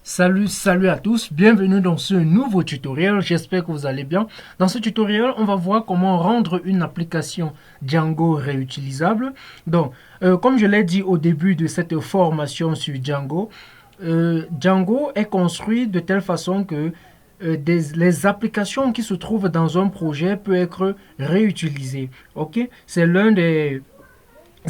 Salut à tous, bienvenue dans ce nouveau tutoriel, j'espère que vous allez bien. Dans ce tutoriel, on va voir comment rendre une application Django réutilisable. Donc, comme je l'ai dit au début de cette formation sur Django, Django est construit de telle façon que les applications qui se trouvent dans un projet peuvent être réutilisées. Ok, c'est l'un des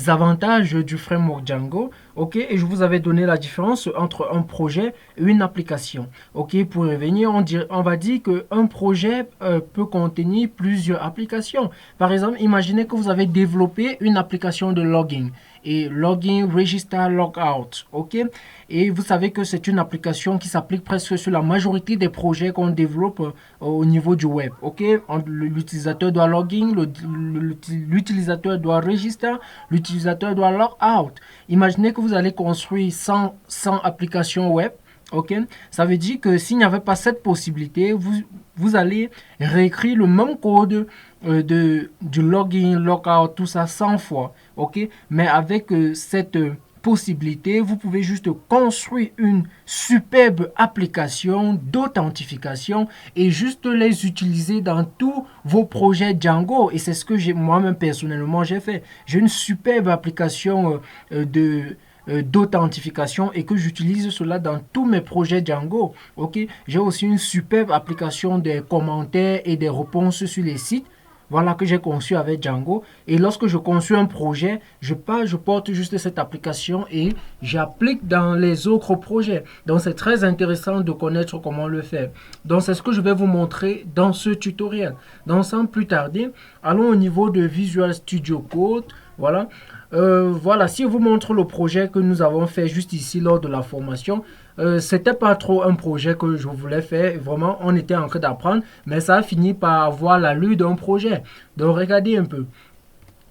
avantages du framework Django, ok, et je vous avais donné la différence entre un projet et une application, ok. Pour revenir, on va dire qu'un projet peut contenir plusieurs applications. Par exemple, imaginez que vous avez développé une application de login et login, register, logout, ok, et vous savez que c'est une application qui s'applique presque sur la majorité des projets qu'on développe au niveau du web, ok. L'utilisateur doit login, l'utilisateur doit register, l'utilisateur doit log out. Imaginez que vous allez construire 100 applications web. Ok, ça veut dire que s'il n'y avait pas cette possibilité, vous allez réécrire le même code du login, logout, tout ça 100 fois. Ok, mais avec cette possibilité, vous pouvez juste construire une superbe application d'authentification et juste les utiliser dans tous vos projets Django. Et c'est ce que moi-même personnellement j'ai fait. J'ai une superbe application d'authentification et que j'utilise cela dans tous mes projets Django. Ok, j'ai aussi une superbe application des commentaires et des réponses sur les sites. Voilà que j'ai conçu avec Django. Et lorsque je conçois un projet, je porte juste cette application et j'applique dans les autres projets. Donc c'est très intéressant de connaître comment le faire. Donc c'est ce que je vais vous montrer dans ce tutoriel. Donc sans plus tarder, allons au niveau de Visual Studio Code. Voilà. Voilà, si je vous montre le projet que nous avons fait juste ici lors de la formation, c'était pas trop un projet que je voulais faire. Vraiment, on était en train d'apprendre, mais ça a fini par avoir l'allure d'un projet. Donc, regardez un peu.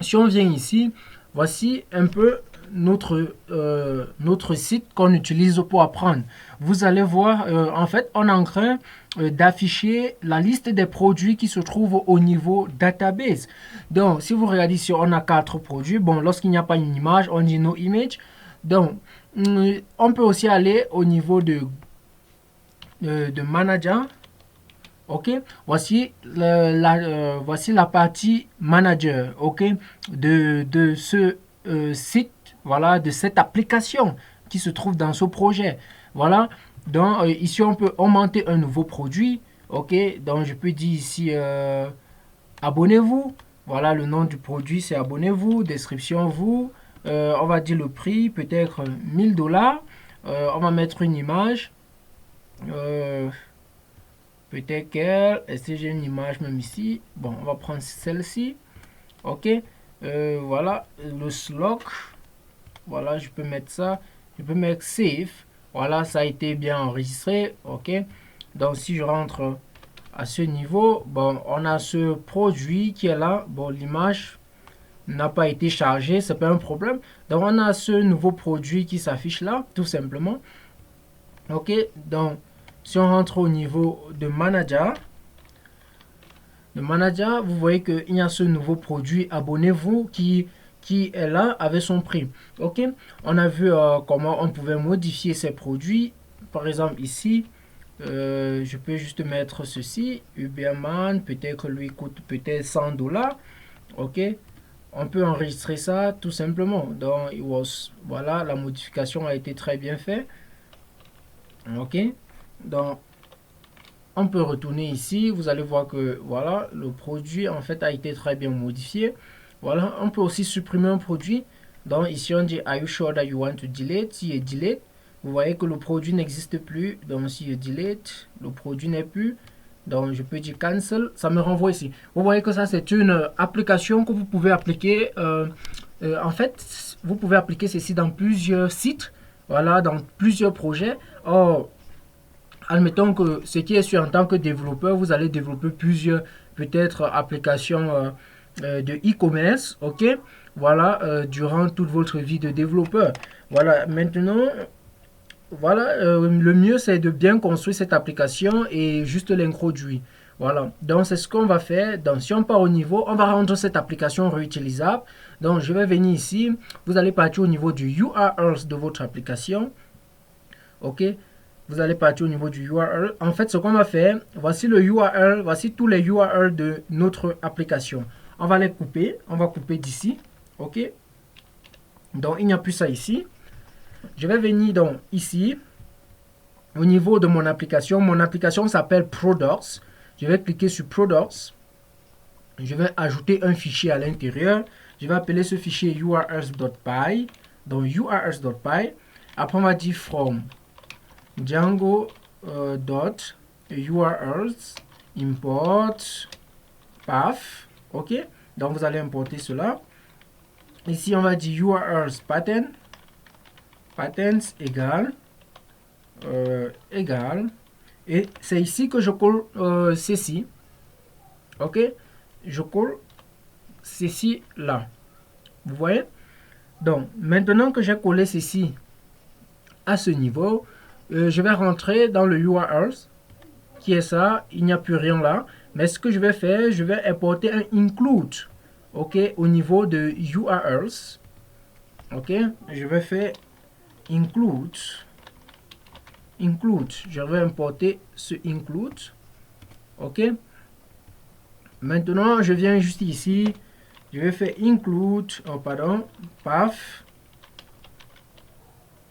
Si on vient ici, voici un peu notre site qu'on utilise pour apprendre. Vous allez voir, en fait, on est en train d'afficher la liste des produits qui se trouvent au niveau database. Donc, si vous regardez ici, on a 4 produits. Bon, lorsqu'il n'y a pas une image, on dit no image. Donc, on peut aussi aller au niveau de manager. Ok, voici la partie manager, ok, de ce site, voilà, de cette application qui se trouve dans ce projet. Voilà, donc ici on peut augmenter un nouveau produit, ok, donc je peux dire ici abonnez-vous. Voilà, le nom du produit c'est abonnez-vous, description vous, on va dire le prix, peut-être 1000 $, on va mettre une image. Peut-être qu'elle, est-ce que j'ai une image même ici? Bon, on va prendre celle-ci. Ok. Voilà, le slot. Voilà, je peux mettre ça. Je peux mettre save. Voilà, ça a été bien enregistré. Ok. Donc, si je rentre à ce niveau, bon, on a ce produit qui est là. Bon, l'image n'a pas été chargée, c'est pas un problème. Donc, on a ce nouveau produit qui s'affiche là, tout simplement. Ok. Donc, si on rentre au niveau de manager, vous voyez qu'il y a ce nouveau produit, abonnez-vous, qui est là avec son prix. Ok, on a vu comment on pouvait modifier ces produits. Par exemple ici, je peux juste mettre ceci, Uberman, peut-être lui coûte peut-être 100 $. Ok, on peut enregistrer ça tout simplement. Donc, voilà, la modification a été très bien faite. Ok, donc on peut retourner ici, vous allez voir que voilà, le produit en fait a été très bien modifié. Voilà, on peut aussi supprimer un produit. Donc ici on dit are you sure that you want to delete? Si je delete, vous voyez que le produit n'existe plus. Donc si je delete, le produit n'est plus. Donc je peux dire cancel, ça me renvoie ici. Vous voyez que ça c'est une application que vous pouvez appliquer. En fait, vous pouvez appliquer ceci dans plusieurs sites. Voilà, dans plusieurs projets. Or, admettons que ce qui est sûr en tant que développeur, vous allez développer plusieurs peut-être applications de e-commerce, ok, voilà, durant toute votre vie de développeur. Voilà, maintenant, voilà, le mieux c'est de bien construire cette application et juste l'introduire. Voilà, donc c'est ce qu'on va faire. Donc si on part au niveau, on va rendre cette application réutilisable. Donc je vais venir ici, vous allez partir au niveau du URL de votre application, ok. Vous allez partir au niveau du URL. En fait, ce qu'on va faire, voici le URL, voici tous les URL de notre application. On va les couper. On va couper d'ici. OK? Donc, il n'y a plus ça ici. Je vais venir donc ici. Au niveau de mon application s'appelle Products. Je vais cliquer sur Products. Je vais ajouter un fichier à l'intérieur. Je vais appeler ce fichier urls.py. Donc urls.py. Après, on va dire from Django .urls import path. OK. Donc, vous allez importer cela. Ici, on va dire urls pattern. Patterns égale et c'est ici que je colle ceci. OK, je colle ceci là, vous voyez. Donc maintenant que j'ai collé ceci à ce niveau, je vais rentrer dans le URLs qui est ça. Il n'y a plus rien là, mais ce que je vais faire, je vais importer un include. OK, au niveau de URLs. OK, je vais faire include. Je vais importer ce include. OK, maintenant je viens juste ici, je vais faire include, path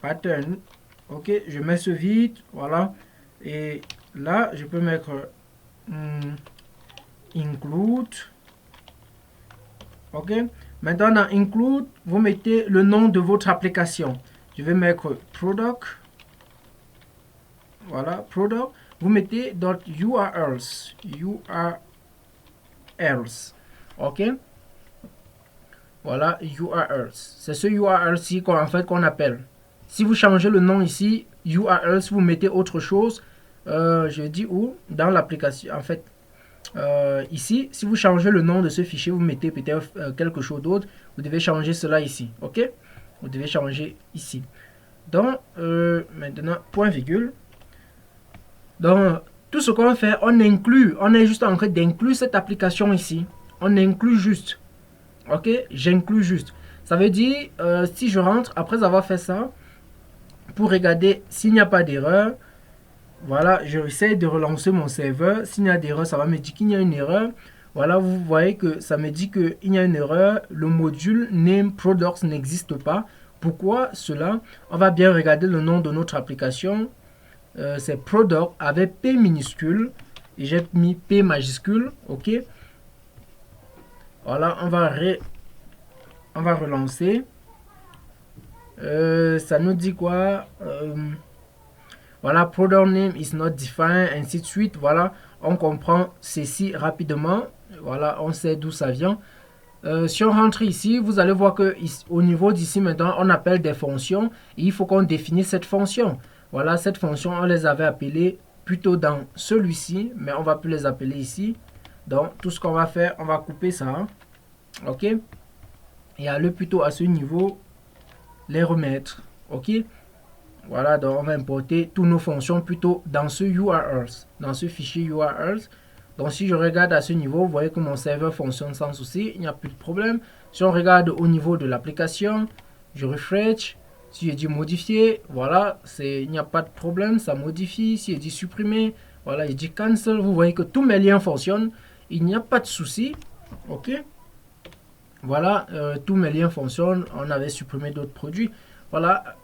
pattern. OK, je mets ce vide, voilà, et là je peux mettre include. OK, maintenant dans include, vous mettez le nom de votre application. Je vais mettre product. Voilà, product. Vous mettez .urls. OK. Voilà, URLs. C'est ce URL-ci qu'on appelle. Si vous changez le nom ici, URLs, vous mettez autre chose. Je dis où? Dans l'application. En fait, ici, si vous changez le nom de ce fichier, vous mettez peut-être quelque chose d'autre. Vous devez changer cela ici. OK? Vous devez changer ici. Donc, maintenant, point virgule. Donc, tout ce qu'on fait, on inclut, on est juste en train d'inclure cette application ici. On inclut juste. OK, j'inclus juste. Ça veut dire, si je rentre, après avoir fait ça, pour regarder s'il n'y a pas d'erreur, voilà, j'essaie de relancer mon serveur. S'il y a d'erreur, ça va me dire qu'il y a une erreur. Voilà, vous voyez que ça me dit qu'il y a une erreur. Le module name products n'existe pas. Pourquoi cela? On va bien regarder le nom de notre application. C'est product avec P minuscule et j'ai mis P majuscule. OK, voilà, on va relancer. Ça nous dit quoi? Voilà, product name is not defined, ainsi de suite. Voilà, on comprend ceci rapidement. Voilà, on sait d'où ça vient. Si on rentre ici, vous allez voir que au niveau d'ici maintenant, on appelle des fonctions et il faut qu'on définisse cette fonction. Voilà, cette fonction, on les avait appelées plutôt dans celui-ci, mais on va plus les appeler ici. Donc, tout ce qu'on va faire, on va couper ça. OK, et aller plutôt à ce niveau, les remettre. OK, voilà, donc on va importer toutes nos fonctions plutôt dans ce URLs, dans ce fichier URLs. Donc si je regarde à ce niveau, vous voyez que mon serveur fonctionne sans souci, il n'y a plus de problème. Si on regarde au niveau de l'application, je refresh. Si je dis modifier, voilà, il n'y a pas de problème, ça modifie. Si je dis supprimer, voilà, je dis cancel. Vous voyez que tous mes liens fonctionnent, il n'y a pas de souci. OK, voilà, tous mes liens fonctionnent. On avait supprimé d'autres produits. Voilà,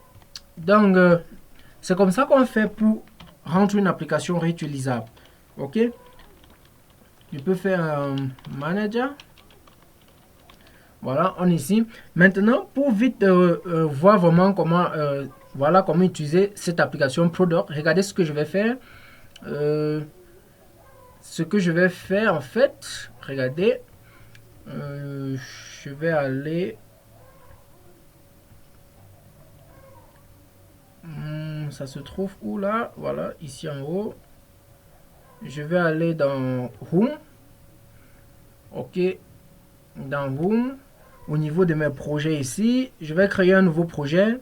donc c'est comme ça qu'on fait pour rendre une application réutilisable. OK, je peux faire un manager. Voilà, on est ici. Maintenant, pour vite voir vraiment comment, voilà, comment utiliser cette application Product, regardez ce que je vais faire. Ce que je vais faire, en fait, regardez, je vais aller... ça se trouve où là? Voilà, ici en haut. Je vais aller dans Home. OK, dans Home. Au niveau de mes projets ici, je vais créer un nouveau projet.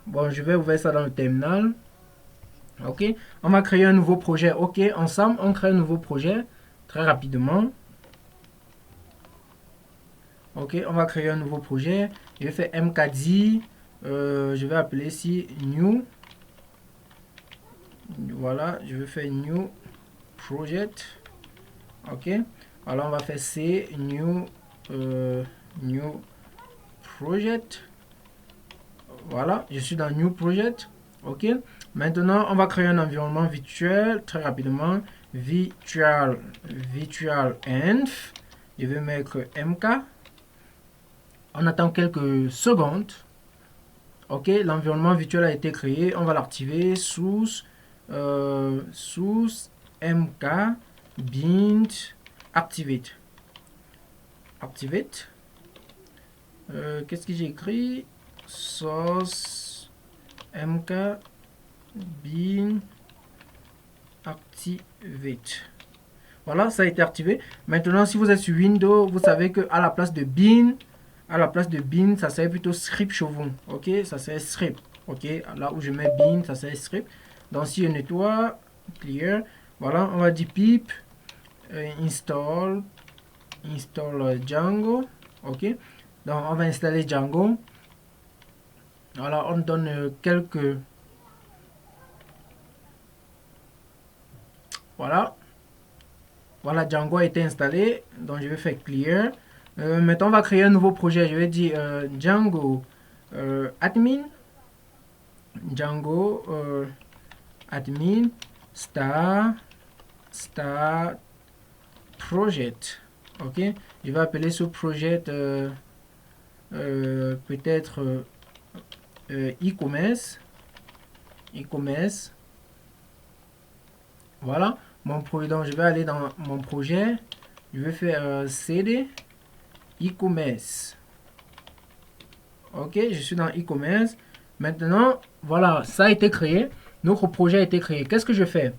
Bon, je vais ouvrir ça dans le terminal. OK, on va créer un nouveau projet. OK, ensemble, on crée un nouveau projet très rapidement. OK, on va créer un nouveau projet. Je vais faire mkdi. Je vais appeler ici new. voilà, je vais faire new project. Ok, alors on va faire C, new project. Voilà, je suis dans new project. Ok, maintenant on va créer un environnement virtuel très rapidement. Virtual env. Je vais mettre mk. On attend quelques secondes. Ok, l'environnement virtuel a été créé. On va l'activer sous mk bind activate. Qu'est-ce que j'ai écrit? Source mk bin activate. Voilà, ça a été activé. Maintenant, si vous êtes sur Windows, vous savez que à la place de bin, ça serait plutôt script chevron. Ok, ça serait script. Ok, là où je mets bin, ça serait script. Donc si je nettoie, clear, voilà, on va dire pip install Django. Ok, donc on va installer Django. Voilà, on donne quelques... Voilà. Voilà, Django a été installé. Donc, je vais faire clear. Maintenant, on va créer un nouveau projet. Je vais dire Django admin. Django admin star project. Ok. Je vais appeler ce projet peut-être e-commerce. Voilà. Donc je vais aller dans mon projet. Je vais faire cd e-commerce. Ok, je suis dans e-commerce. Maintenant, voilà, ça a été créé. Notre projet a été créé. Qu'est-ce que je fais?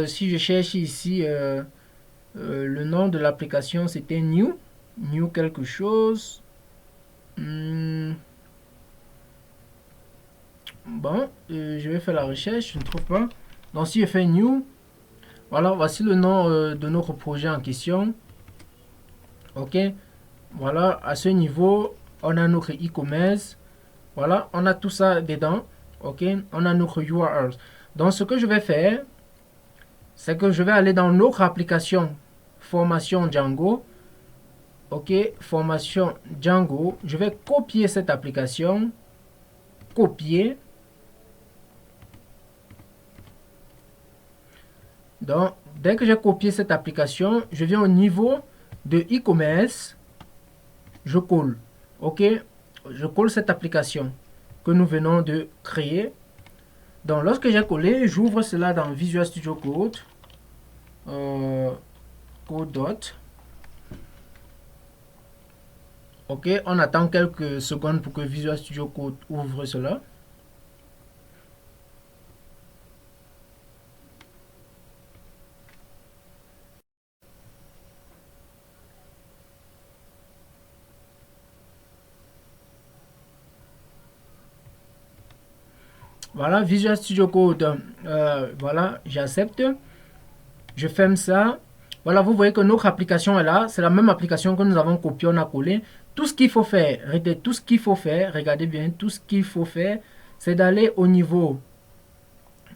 Si je cherche ici le nom de l'application, c'était new quelque chose. Bon, je vais faire la recherche, je ne trouve pas. Donc si je fais new, voilà, voici le nom de notre projet en question. Ok, voilà, à ce niveau, on a notre e-commerce. Voilà, on a tout ça dedans. Ok, on a notre URLs. Donc ce que je vais faire, c'est que je vais aller dans notre application formation Django. Ok, formation Django. Je vais copier cette application. Copier. Donc, dès que j'ai copié cette application, je viens au niveau de e-commerce. Je colle. Ok, je colle cette application que nous venons de créer. Donc, lorsque j'ai collé, j'ouvre cela dans Visual Studio Code. Code. Ok, on attend quelques secondes pour que Visual Studio Code ouvre cela. Voilà, Visual Studio Code. Voilà, j'accepte. Je ferme ça. Voilà, vous voyez que notre application est là. C'est la même application que nous avons copiée, on a collé. Tout ce qu'il faut faire, regardez bien, tout ce qu'il faut faire, c'est d'aller au niveau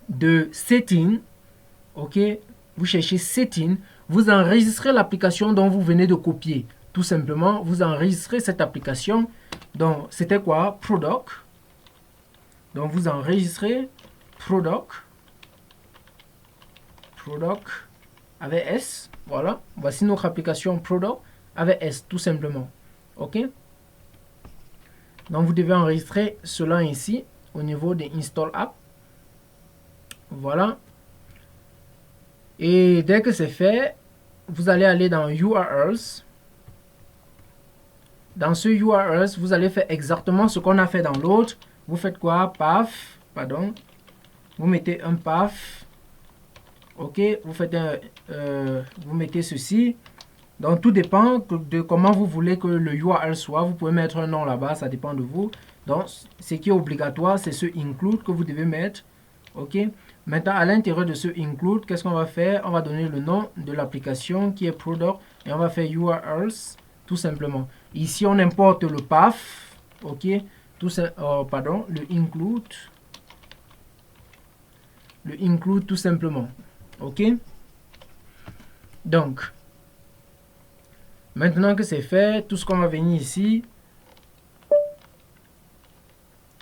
de Setting. Ok, vous cherchez Setting. Vous enregistrez l'application dont vous venez de copier. Tout simplement, vous enregistrez cette application. Donc, c'était quoi? Product. Donc, vous enregistrez Product avec S. Voilà. Voici notre application Product avec S, tout simplement. OK? Donc, vous devez enregistrer cela ici au niveau de Install App. Voilà. Et dès que c'est fait, vous allez aller dans URLs. Dans ce URLs, vous allez faire exactement ce qu'on a fait dans l'autre. Vous faites quoi? Path, pardon. Vous mettez un path. Ok, vous mettez ceci. Donc tout dépend de comment vous voulez que le URL soit. Vous pouvez mettre un nom là-bas, ça dépend de vous. Donc ce qui est obligatoire, c'est ce include que vous devez mettre. Ok. Maintenant à l'intérieur de ce include, qu'est-ce qu'on va faire? On va donner le nom de l'application qui est product et on va faire URLs tout simplement. Ici on importe le path. Ok. Le include. le include tout simplement. OK? Donc, maintenant que c'est fait, tout ce qu'on va venir ici,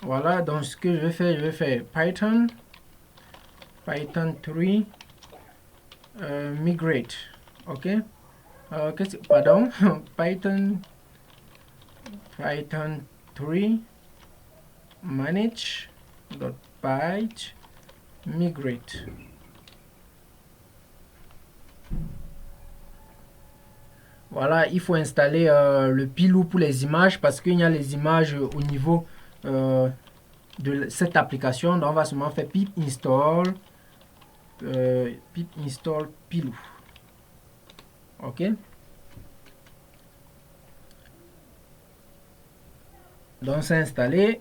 voilà, donc ce que je vais faire Python 3 migrate. OK? Pardon, Python 3 manage.py migrate. Voilà, il faut installer le pilou pour les images parce qu'il y a les images au niveau de cette application. Donc on va seulement faire pip install pilou. OK? Donc c'est installé.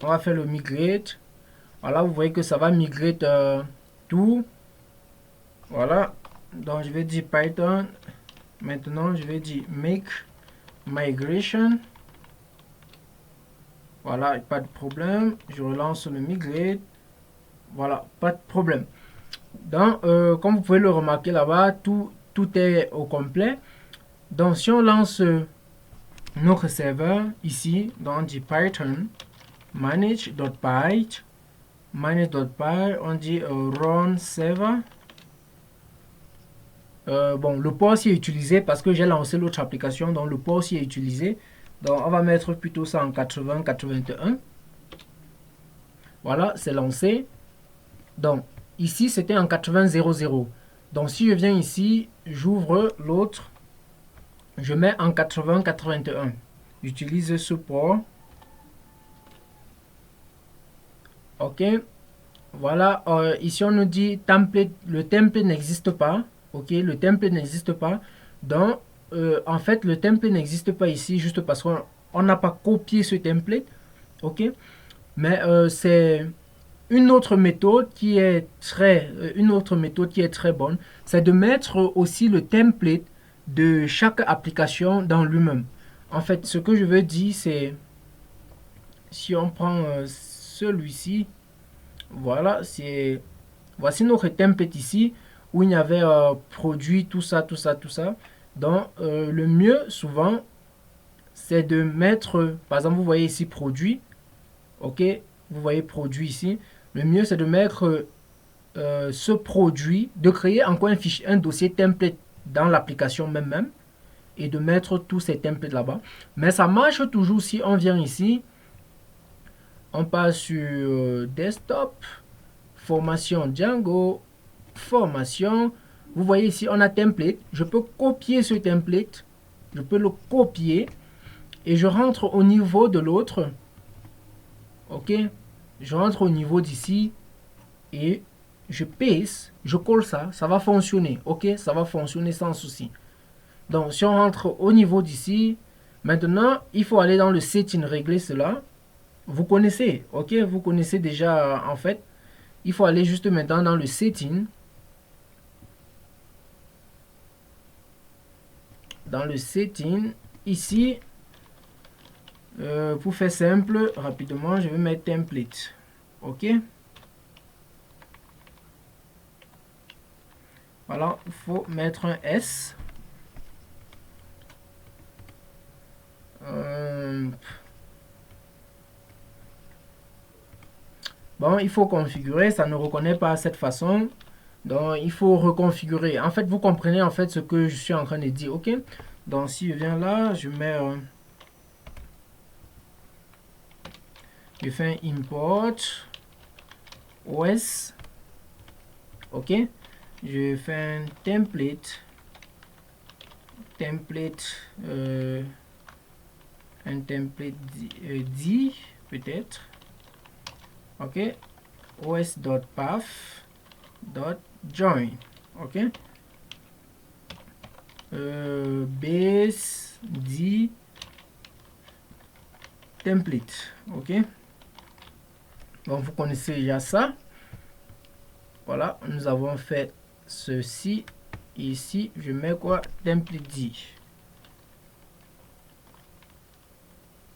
On va faire le migrate. Voilà, vous voyez que ça va migrer tout. Voilà. Donc je vais dire Python. Maintenant je vais dire make migration. Voilà, pas de problème. Je relance le migrate. Voilà, pas de problème. Donc, comme vous pouvez le remarquer là-bas, tout est au complet. Donc, si on lance notre serveur ici, donc on dit Python manage.py, on dit run server. Bon, le port aussi est utilisé parce que j'ai lancé l'autre application, donc le port aussi est utilisé. Donc, on va mettre plutôt ça en 80-81. Voilà, c'est lancé. Donc, ici, c'était en 80-00. Donc, si je viens ici, j'ouvre l'autre, je mets en 80-81. J'utilise ce port. OK. Voilà, ici, on nous dit template. Le template n'existe pas. OK, le template n'existe pas. Donc, en fait, le template n'existe pas ici juste parce qu'on n'a pas copié ce template. OK. Mais c'est une autre méthode qui est très bonne, c'est de mettre aussi le template de chaque application dans lui-même. En fait, ce que je veux dire, c'est si on prend celui-ci, voilà, voici notre template ici où il y avait produit tout ça. Donc, le mieux souvent, c'est de mettre, par exemple, vous voyez ici produit, ok, vous voyez produit ici. Le mieux, c'est de mettre ce produit, de créer encore un dossier template dans l'application même et de mettre tous ces templates là-bas. Mais ça marche toujours si on vient ici, on passe sur desktop, formation Django, formation. Vous voyez ici, on a template. Je peux copier ce template, je peux le copier et je rentre au niveau de l'autre. Ok, je rentre au niveau d'ici et je paste, je colle ça, ça va fonctionner. Ok, ça va fonctionner sans souci. Donc, si on rentre au niveau d'ici, maintenant, il faut aller dans le setting, régler cela. Vous connaissez, ok, vous connaissez déjà en fait. Il faut aller juste maintenant dans le setting. Dans le setting, ici, pour faire simple, rapidement, je vais mettre template. Ok. Voilà, il faut mettre un S. Bon, il faut configurer, ça ne reconnaît pas cette façon. Donc, il faut reconfigurer. En fait, vous comprenez en fait ce que je suis en train de dire. Ok. Donc, si je viens là, je mets... je fais un import OS. Ok. Je fais un template. Un template dit peut-être. Ok. os.path.join. Ok. Base dit template. Ok. Donc vous connaissez déjà ça. Voilà, nous avons fait ceci. Ici, je mets quoi? Template dit.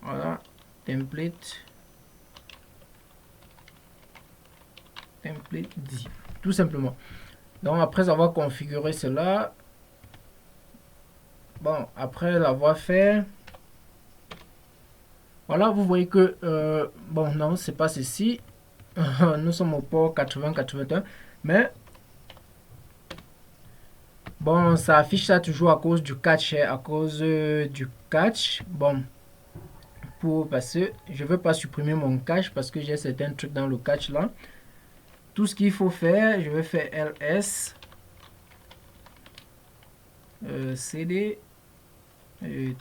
Voilà, template template div, tout simplement. Donc après avoir configuré cela, bon, après l'avoir fait, voilà, vous voyez que bon, non, c'est pas ceci. Nous sommes au port 8081, mais bon, ça affiche ça toujours à cause du catch, à cause du catch. Bon, parce que je veux pas supprimer mon cache parce que j'ai certains trucs dans le cache là. Tout ce qu'il faut faire, je vais faire ls cd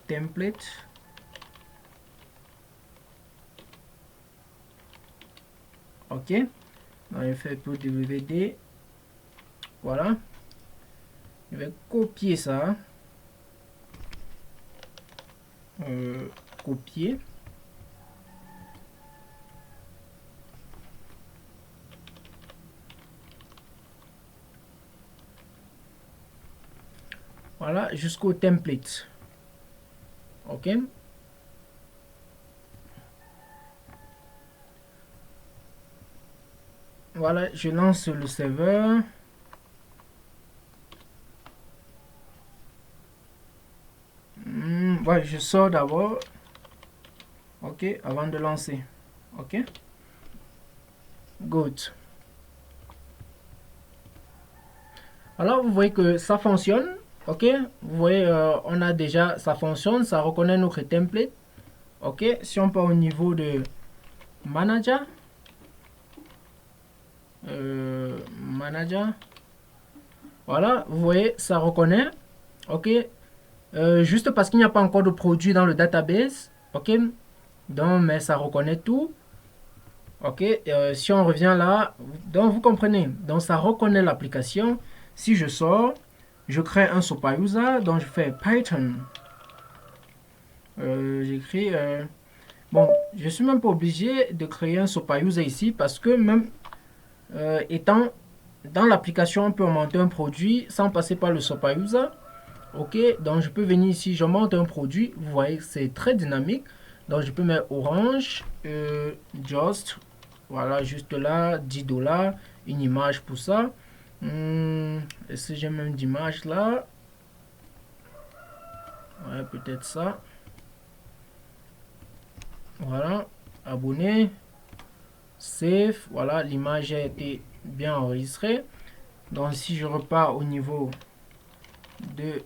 template. Ok, donc je fais pour wd. Voilà, je vais copier ça, copier. Voilà, jusqu'au template. Ok. Voilà, je lance le serveur. Ouais, je sors d'abord. Ok, avant de lancer. Ok. Good. Alors, vous voyez que ça fonctionne. Ok, vous voyez, on a déjà, ça fonctionne, ça reconnaît notre template. Ok, si on part au niveau de manager, manager, voilà, vous voyez, ça reconnaît. Ok, juste parce qu'il n'y a pas encore de produit dans le database. Ok, donc, mais ça reconnaît tout. Ok, si on revient là, donc vous comprenez, donc ça reconnaît l'application. Si je sors, je crée un super user, donc je fais Python. J'écris, bon, je suis même pas obligé de créer un super user ici parce que même étant dans l'application, on peut monter un produit sans passer par le super user. Ok, donc je peux venir ici, je monte un produit, vous voyez, c'est très dynamique. Donc je peux mettre orange, just, voilà, juste là, 10 $, une image pour ça. Est-ce que j'ai même d'image là? Ouais, peut-être ça. Voilà, abonné, save, voilà, l'image a été bien enregistrée. Donc si je repars au niveau de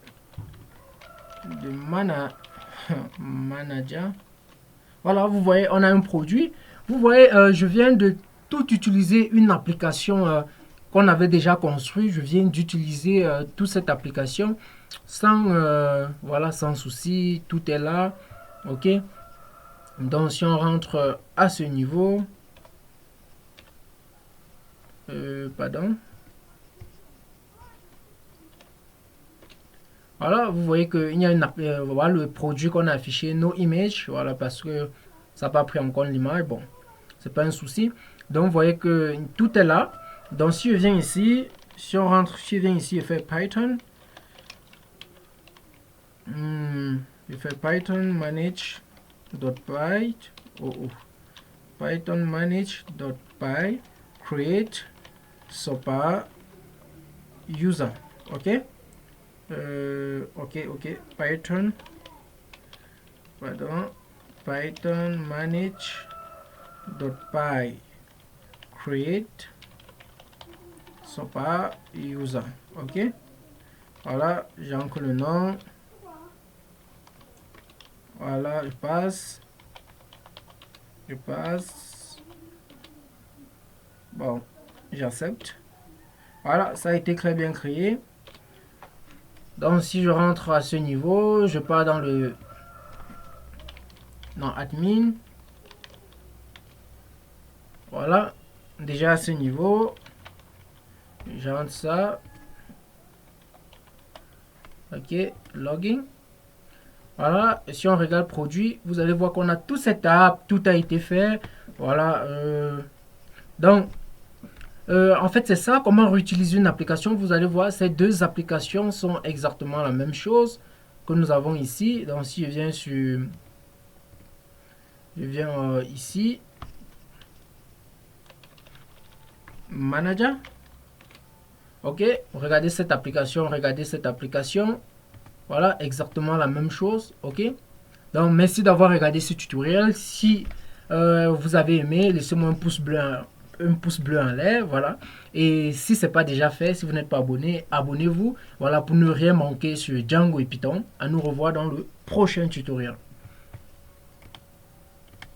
manager, voilà, vous voyez, on a un produit. Vous voyez, je viens de tout utiliser une application qu'on avait déjà construite. Je viens d'utiliser toute cette application sans, voilà, sans souci. Tout est là. Ok. Donc, si on rentre à ce niveau, pardon. Voilà, vous voyez qu'il y a une, voilà, le produit qu'on a affiché, no image. Voilà, parce que ça n'a pas pris en compte l'image. Bon, c'est pas un souci. Donc, vous voyez que tout est là. Donc, si je viens ici, si on rentre, si je viens ici et fait Python, je fais Python manage.py, Python manage.py, create super user. Ok, ok, Python, pardon, Python manage.py, create super user. Ok, voilà, j'encre le nom. Voilà, je passe. Bon, j'accepte. Voilà, ça a été très bien créé. Donc, si je rentre à ce niveau, je pars dans le... dans admin. Voilà, déjà à ce niveau. J'entre ça. Ok, login. Voilà, et si on regarde produit, vous allez voir qu'on a tout cette app, tout a été fait. Voilà, donc, en fait, c'est ça, comment réutiliser une application. Vous allez voir, ces deux applications sont exactement la même chose que nous avons ici. Donc, si je viens sur... Je viens ici. Manager. Ok, regardez cette application, regardez cette application. Voilà, exactement la même chose. Ok, donc merci d'avoir regardé ce tutoriel. Si vous avez aimé, laissez-moi un pouce bleu en l'air, voilà. Et si ce n'est pas déjà fait, si vous n'êtes pas abonné, abonnez-vous, voilà, pour ne rien manquer sur Django et Python. À nous revoir dans le prochain tutoriel.